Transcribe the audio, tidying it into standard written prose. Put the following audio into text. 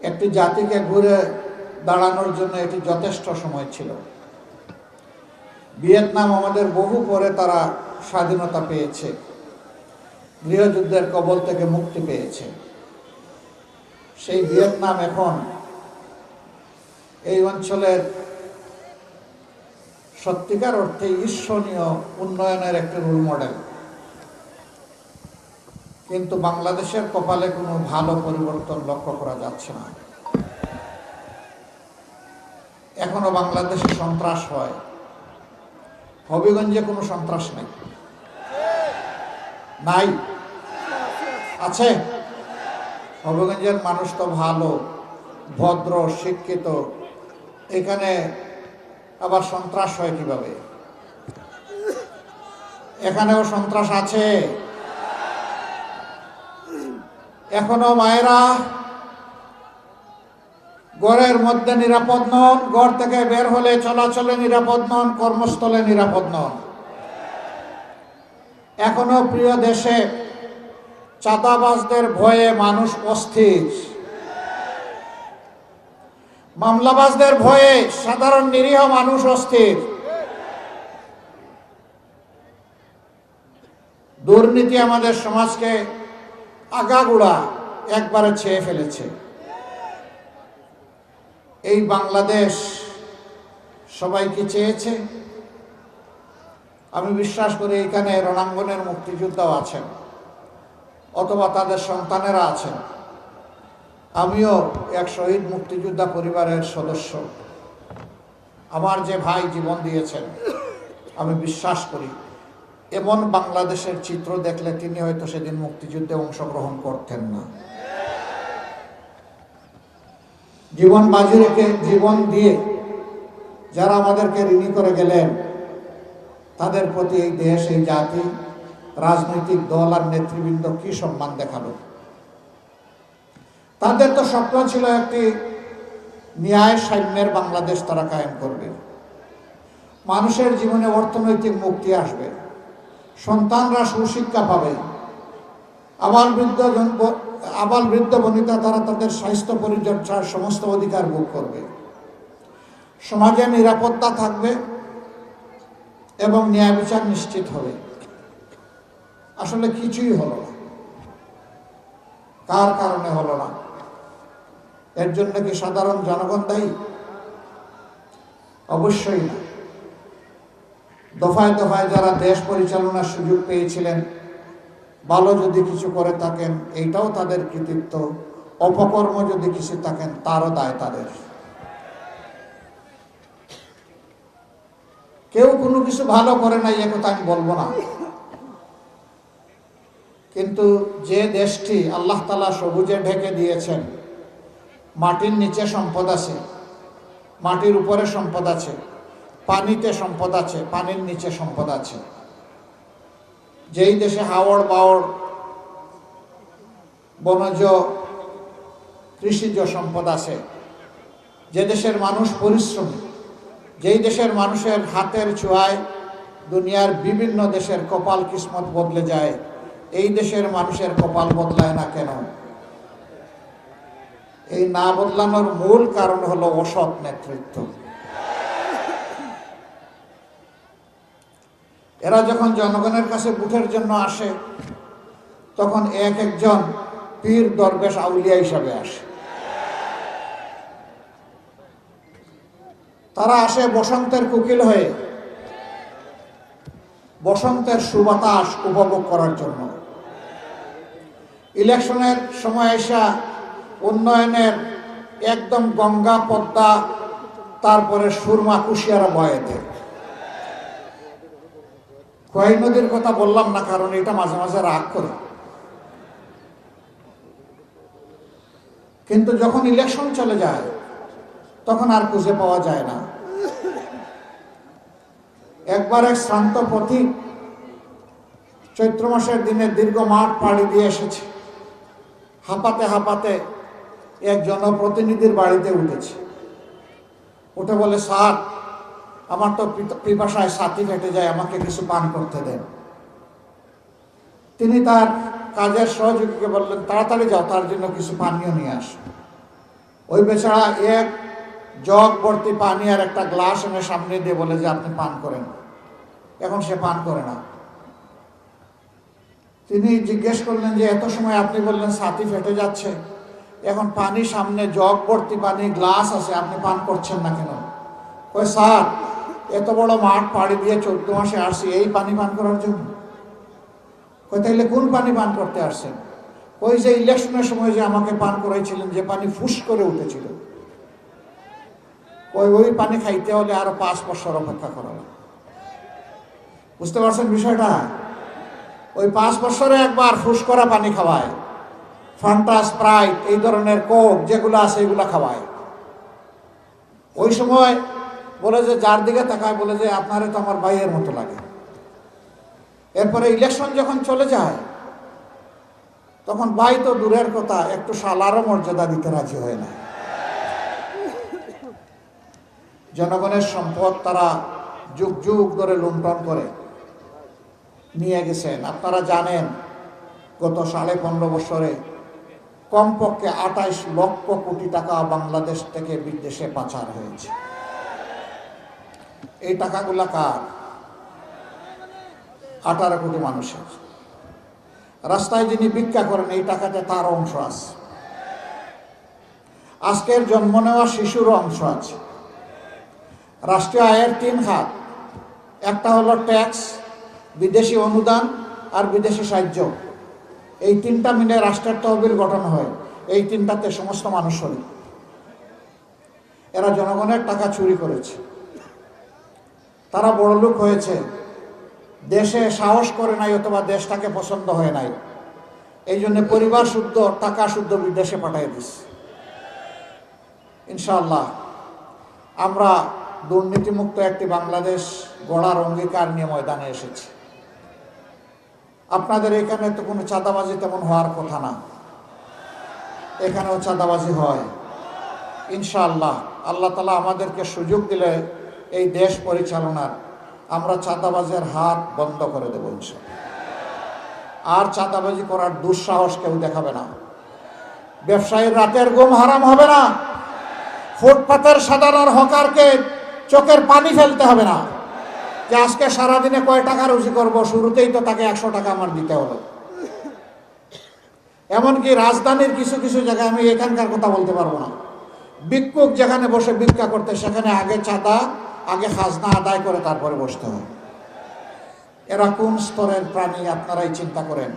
একটি জাতিকে ঘুরে দাঁড়ানোর জন্য এটি যথেষ্ট সময় ছিল। ভিয়েতনাম আমাদের বহু পরে তারা স্বাধীনতা পেয়েছে, গৃহযুদ্ধের কবল থেকে মুক্তি পেয়েছে। সেই ভিয়েতনাম এখন এই অঞ্চলের সত্যিকার অর্থে ঈর্ষণীয় উন্নয়নের একটি রোল মডেল। কিন্তু বাংলাদেশের কপালে কোনো ভালো পরিবর্তন লক্ষ্য করা যাচ্ছে না। এখনো বাংলাদেশে সন্ত্রাস হয়। হবিগঞ্জে কোনো সন্ত্রাস নেই, নাই? আছে? হবিগঞ্জের মানুষ তো ভালো, ভদ্র, শিক্ষিত। এখানে আবার সন্ত্রাস হয় কিভাবে? এখানেও সন্ত্রাস আছে। এখনো মায়েরা ঘরের মধ্যে নিরাপদ নন, ঘর থেকে বের হলে চলাচলে নিরাপদ নন, কর্মস্থলে নিরাপদ নন। এখনো প্রিয় দেশে চাঁদাবাজদের ভয়ে মানুষ অস্থির, মামলাবাজদের ভয়ে সাধারণ নিরীহ মানুষ অস্থির। দুর্নীতি আমাদের সমাজকে আগাগোড়া একবারে ছেয়ে ফেলেছে। এই বাংলাদেশ সবাই কি চেয়েছে? আমি বিশ্বাস করি এখানে রণাঙ্গনের মুক্তিযোদ্ধাও আছেন, অথবা তাদের সন্তানেরা আছেন। আমিও এক শহীদ মুক্তিযোদ্ধা পরিবারের সদস্য। আমার যে ভাই জীবন দিয়েছেন, আমি বিশ্বাস করি এমন বাংলাদেশের চিত্র দেখলে তিনি হয়তো সেদিন মুক্তিযুদ্ধে অংশগ্রহণ করতেন না। জীবন বাজি রেখে, জীবন দিয়ে যারা আমাদেরকে ঋণী করে গেলেন, তাদের প্রতি এই দেশ, এই জাতি, রাজনৈতিক দল আর নেতৃবৃন্দ কি সম্মান দেখালো। তাদের তো স্বপ্ন ছিল একটি ন্যায় সাম্যের বাংলাদেশ তারা কায়েম করবে। মানুষের জীবনে অর্থনৈতিক মুক্তি আসবে, সন্তানরা সুশিক্ষা পাবে, আবাল বৃদ্ধ বনিতা তারা তাদের স্বাস্থ্য পরিচর্যার সমস্ত অধিকার ভোগ করবে, সমাজে নিরাপত্তা থাকবে এবং ন্যায় বিচার নিশ্চিত হবে। আসলে কিছুই হলো না। কার কারণে হলো না? এর জন্য কি সাধারণ জনগণ দায়ী? অবশ্যই না। দফায় দফায় যারা দেশ পরিচালনার সুযোগ পেয়েছিলেন, ভালো যদি কিছু করে থাকেন এইটাও তাদের কৃতিত্ব, অপকর্ম যদি কিছু থাকেন তারও দায় তাদের। কেউ কোনো কিছু ভালো করে নাই একথা আমি বলবো না, কিন্তু যে দেশটি আল্লাহ তাআলা সবুজে ঢেকে দিয়েছেন, মাটির নিচে সম্পদ আছে, মাটির উপরে সম্পদ আছে, পানিতে সম্পদ আছে, পানির নিচে সম্পদ আছে। যেই দেশে হাওড় বাওড় বনজ কৃষিজ সম্পদ আছে, যে দেশের মানুষ পরিশ্রমী, যেই দেশের মানুষের হাতের ছোঁয়ায় দুনিয়ার বিভিন্ন দেশের কপাল কিসমত বদলে যায়, এই দেশের মানুষের কপাল বদলায় না কেন? এই না বদলানোর মূল কারণ হলো অসৎ নেতৃত্ব। এরা যখন জনগণের কাছে ভোটের জন্য আসে, তখন এক একজন পীর দরবেশ আউলিয়া হিসাবে আসে। তারা আসে বসন্তের কোকিল হয়ে, বসন্তের সুবাতাস উপভোগ করার জন্য। ইলেকশনের সময় এসে উন্নয়নের একদম গঙ্গা পদ্মা, তারপরে সুরমা কুশিয়ারা বয়ে দেয়। খোয়াই নদীর কথা বললাম না, কারণ এটা মাঝে মাঝে রাগ করে। কিন্তু যখন ইলেকশন চলে যায় তখন আর খুঁজে পাওয়া যায় না। একবার এক শ্রান্ত পথিক চৈত্র মাসের দিনে দীর্ঘ মাঠ পাড়ি দিয়ে এসেছে। হাঁপাতে হাঁপাতে এক জনপ্রতিনিধির বাড়িতে উঠেছে। উঠে বলে, স্যার, আমার তো পিপাসায় ছাতি ফেটে যায়, আমাকে কিছু পান করতে দেন। তিনি তার কাজের সহযোগীকে বললেন, তাড়াতাড়ি যাও, তার জন্য কিছু পানীয় নিয়ে আস। ওই বেচারা এক জগ ভর্তি পানি আর একটা গ্লাস এনে সামনে দিয়ে বলে যে আপনি পান করেন। এখন সে পান করে না। তিনি জিজ্ঞেস করলেন যে এত সময় আপনি বললেন ছাতি ফেটে যাচ্ছে, এখন পানি সামনে জগ ভর্তি পানি গ্লাস আছে, আপনি পান করছেন না কেন? কই স্যার, এত বড় মাঠ পাড়ি দিয়ে 14 মাসে আসছি এই পানি পান করার জন্য। কই তাইলে কোন পানি পান করতে আসছেন? ওই যে ইলেকশনের সময় যে আমাকে পান করাইছিলেন, যে পানি ফুস করে উঠেছিল, ওই পানি খাইতে হলে আরো 5 বছর অপেক্ষা করা হবে। বুঝতে পারছেন বিষয়টা? ওই 5 বছরে একবার ফুস করা পানি খাওয়ায়, ফান্টা, স্প্রাইট, এই ধরনের কোক যেগুলো আছে এগুলা খাওয়ায়। ওই সময় বলে যে যার দিকে তাকায় বলে যে আপনারে তো আমার ভাইয়ের মতো লাগে। এরপরে ইলেকশন যখন চলে যায় তখন ভাই তো দূরের কথা, একটু শালারও মর্যাদা দিতে রাজি হয় না। জনগণের সম্পদ তারা যুগ যুগ ধরে লুণ্ঠন করে নিয়ে গেছেন। আপনারা জানেন গত 15.5 বছরে কমপক্ষে 28 লক্ষ কোটি টাকা বাংলাদেশ থেকে বিদেশে পাচার হয়েছে। এই টাকাগুলা কার? 18 কোটি মানুষের। রাস্তায় যিনি ভিক্ষা করেন এই টাকাতে তার অংশ আছে, আজকের জন্ম নেওয়া শিশুর অংশ আছে। রাষ্ট্রীয় আয়ের 3 খাত, একটা হলো ট্যাক্স, বিদেশি অনুদান আর বিদেশি সাহায্য। এই 3টা মিলে রাষ্ট্রের তহবিল গঠন হয়। এই 3টাতে সমস্ত মানুষ শরীক। এরা জনগণের টাকা চুরি করেছে, তারা বড়লোক হয়েছে, দেশে সাহস করে নাই অথবা দেশটাকে পছন্দ হয় নাই, এই জন্য পরিবার শুদ্ধ টাকা শুদ্ধ বিদেশে পাঠিয়ে দিচ্ছে। ইনশাআল্লাহ আমরা দুর্নীতিমুক্ত একটি বাংলাদেশ গড়ার অঙ্গীকার নিয়ে ময়দানে এসেছি। আপনাদের এখানে তো কোনো চাঁদাবাজি তেমন হওয়ার কথা না, এখানেও চাঁদাবাজি হয়। ইনশাআল্লাহ আল্লাহ তাআলা আমাদেরকে সুযোগ দিলে এই দেশ পরিচালনার, আমরা চাঁদাবাজের হাত বন্ধ করে দেব ইনশাআল্লাহ। আর চাঁদাবাজি করার দুঃসাহস কেউ দেখাবে না। ব্যবসায়ীর রাতের ঘুম হারাম হবে না। ফুটপাতের সাধারণ হকারকে চোখের পানি ফেলতে হবে না যে আজকে সারাদিনে কয় টাকা রুজি করবো, শুরুতেই তো তাকে 100 টাকা আমার দিতে হলো। এমনকি রাজধানীর কিছু কিছু জায়গায়, আমি এখানকার কথা বলতে পারবো না, ভিক্ষুক যেখানে বসে ভিক্ষা করতে সেখানে আগে চাঁদা, আগে খাজনা আদায় করে তারপরে বসতে হয়। এরা কোন স্তরের প্রাণী আপনারাই চিন্তা করেন।